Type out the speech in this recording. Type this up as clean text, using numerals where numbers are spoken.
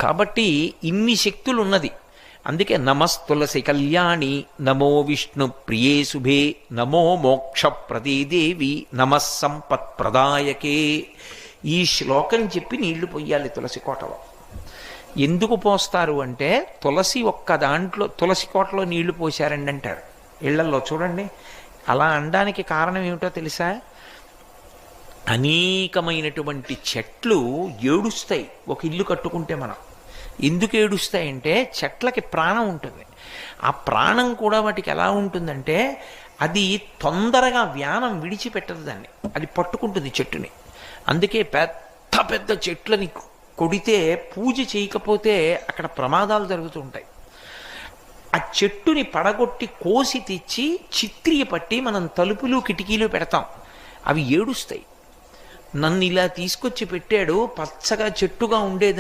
కాబట్టి ఇన్ని శక్తులు ఉన్నది. అందుకే నమస్తులసి కళ్యాణి, నమో విష్ణు ప్రియే శుభే, నమో మోక్ష ప్రదేదేవి, నమః సంపత్ ప్రదాయకే. ఈ శ్లోకం చెప్పి నీళ్లు పొయ్యాలి తులసి కోటలో. ఎందుకు పోస్తారు అంటే తులసి ఒక్క దాంట్లో తులసి కోటలో నీళ్లు పోశారండి అంటారు ఇళ్లల్లో. చూడండి, అలా అనడానికి కారణం ఏమిటో తెలుసా? అనేకమైనటువంటి చెట్లు ఏడుస్తాయి ఒక ఇల్లు కట్టుకుంటే. మనం ఎందుకు ఏడుస్తాయంటే చెట్లకి ప్రాణం ఉంటుంది. ఆ ప్రాణం కూడా వాటికి ఎలా ఉంటుందంటే అది తొందరగా వ్యానం విడిచిపెట్టదు దాన్ని, అది పట్టుకుంటుంది చెట్టుని. అందుకే పెద్ద పెద్ద చెట్లని కొడితే పూజ చేయకపోతే అక్కడ ప్రమాదాలు జరుగుతూ ఉంటాయి. ఆ చెట్టుని పడగొట్టి కోసి తెచ్చి చిత్రియ పట్టి మనం తలుపులు కిటికీలు పెడతాం, అవి ఏడుస్తాయి. నన్ను ఇలా తీసుకొచ్చి పెట్టాడు, పచ్చగా చెట్టుగా ఉండేదాన్ని,